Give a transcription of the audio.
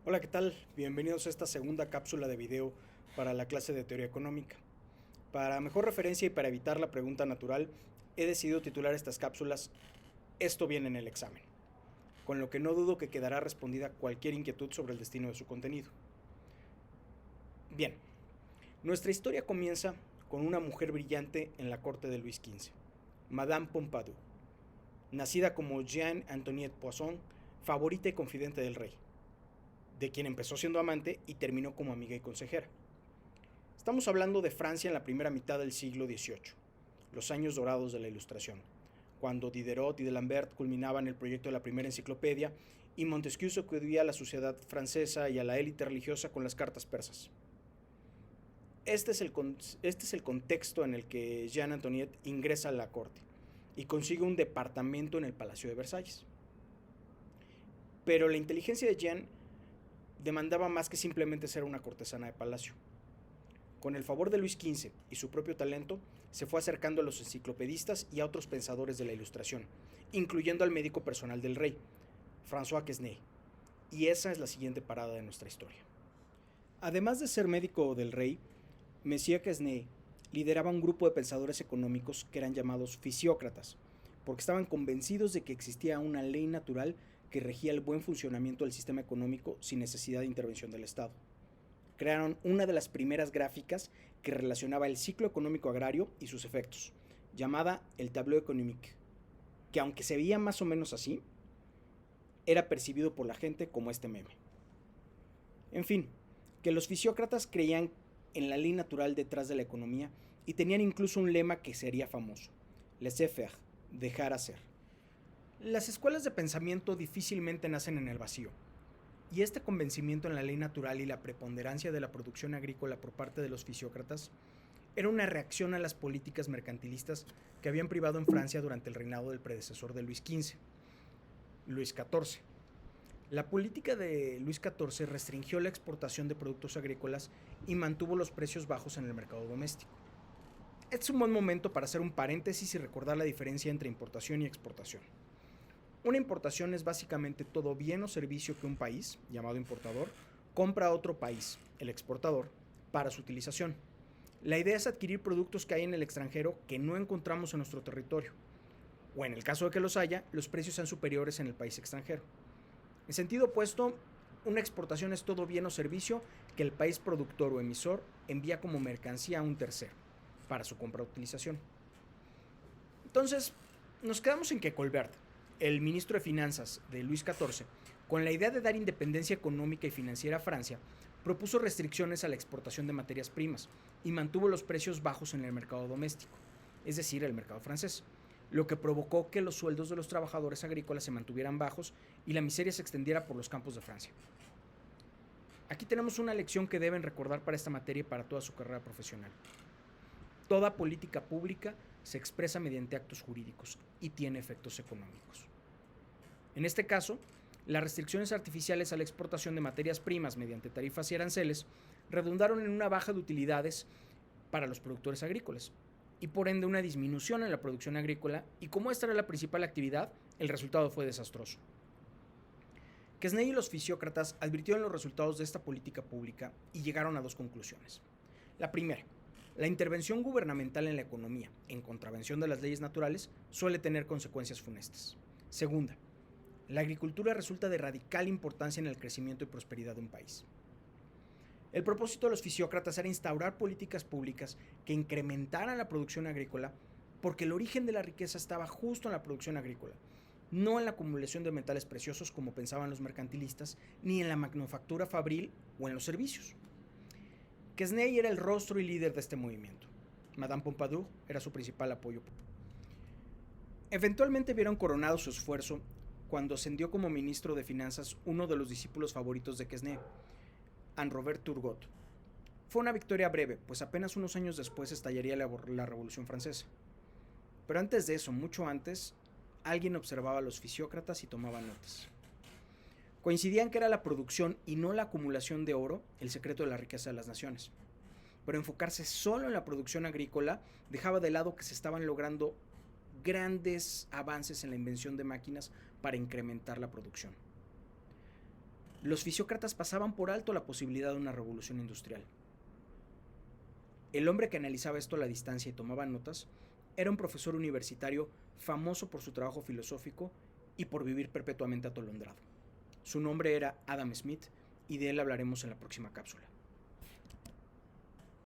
Hola, ¿qué tal? Bienvenidos a esta segunda cápsula de video para la clase de teoría económica. Para mejor referencia y para evitar la pregunta natural, he decidido titular estas cápsulas Esto viene en el examen, con lo que no dudo que quedará respondida cualquier inquietud sobre el destino de su contenido. Bien, nuestra historia comienza con una mujer brillante en la corte de Luis XV, Madame Pompadour, nacida como Jeanne Antoinette Poisson, favorita y confidente del rey, de quien empezó siendo amante y terminó como amiga y consejera. Estamos hablando de Francia en la primera mitad del siglo XVIII, los años dorados de la Ilustración, cuando Diderot y D'Alembert culminaban el proyecto de la primera enciclopedia y Montesquieu sacudía a la sociedad francesa y a la élite religiosa con las cartas persas. Este es el contexto en el que Jeanne Antoinette ingresa a la corte y consigue un departamento en el Palacio de Versalles. Pero la inteligencia de Jeanne demandaba más que simplemente ser una cortesana de palacio. Con el favor de Luis XV y su propio talento, se fue acercando a los enciclopedistas y a otros pensadores de la Ilustración, incluyendo al médico personal del rey, François Quesnay. Y esa es la siguiente parada de nuestra historia. Además de ser médico del rey, Monsieur Quesnay lideraba un grupo de pensadores económicos que eran llamados fisiócratas, porque estaban convencidos de que existía una ley natural que regía el buen funcionamiento del sistema económico sin necesidad de intervención del Estado. Crearon una de las primeras gráficas que relacionaba el ciclo económico agrario y sus efectos, llamada el Tableau économique, que aunque se veía más o menos así, era percibido por la gente como este meme. En fin, que los fisiócratas creían en la ley natural detrás de la economía y tenían incluso un lema que sería famoso: laissez-faire, dejar hacer. Las escuelas de pensamiento difícilmente nacen en el vacío, y este convencimiento en la ley natural y la preponderancia de la producción agrícola por parte de los fisiócratas era una reacción a las políticas mercantilistas que habían privado en Francia durante el reinado del predecesor de Luis XV, Luis XIV. La política de Luis XIV restringió la exportación de productos agrícolas y mantuvo los precios bajos en el mercado doméstico. Este es un buen momento para hacer un paréntesis y recordar la diferencia entre importación y exportación. Una importación es básicamente todo bien o servicio que un país, llamado importador, compra a otro país, el exportador, para su utilización. La idea es adquirir productos que hay en el extranjero que no encontramos en nuestro territorio, o en el caso de que los haya, los precios sean superiores en el país extranjero. En sentido opuesto, una exportación es todo bien o servicio que el país productor o emisor envía como mercancía a un tercero, para su compra o utilización. Entonces, nos quedamos en que Colbert, el ministro de Finanzas de Luis XIV, con la idea de dar independencia económica y financiera a Francia, propuso restricciones a la exportación de materias primas y mantuvo los precios bajos en el mercado doméstico, es decir, el mercado francés, lo que provocó que los sueldos de los trabajadores agrícolas se mantuvieran bajos y la miseria se extendiera por los campos de Francia. Aquí tenemos una lección que deben recordar para esta materia y para toda su carrera profesional. Toda política pública se expresa mediante actos jurídicos y tiene efectos económicos. En este caso, las restricciones artificiales a la exportación de materias primas mediante tarifas y aranceles redundaron en una baja de utilidades para los productores agrícolas y por ende una disminución en la producción agrícola, y como esta era la principal actividad, el resultado fue desastroso. Quesnay y los fisiócratas advirtieron los resultados de esta política pública y llegaron a dos conclusiones. La primera: la intervención gubernamental en la economía, en contravención de las leyes naturales, suele tener consecuencias funestas. Segunda: la agricultura resulta de radical importancia en el crecimiento y prosperidad de un país. El propósito de los fisiócratas era instaurar políticas públicas que incrementaran la producción agrícola, porque el origen de la riqueza estaba justo en la producción agrícola, no en la acumulación de metales preciosos como pensaban los mercantilistas, ni en la manufactura fabril o en los servicios. Quesnay era el rostro y líder de este movimiento. Madame Pompadour era su principal apoyo. Eventualmente vieron coronado su esfuerzo cuando ascendió como ministro de Finanzas uno de los discípulos favoritos de Quesnay, Henri Robert Turgot. Fue una victoria breve, pues apenas unos años después estallaría la Revolución Francesa. Pero antes de eso, mucho antes, alguien observaba a los fisiócratas y tomaba notas. Coincidían que era la producción y no la acumulación de oro el secreto de la riqueza de las naciones. Pero enfocarse solo en la producción agrícola dejaba de lado que se estaban logrando grandes avances en la invención de máquinas para incrementar la producción. Los fisiócratas pasaban por alto la posibilidad de una revolución industrial. El hombre que analizaba esto a la distancia y tomaba notas era un profesor universitario famoso por su trabajo filosófico y por vivir perpetuamente atolondrado. Su nombre era Adam Smith y de él hablaremos en la próxima cápsula.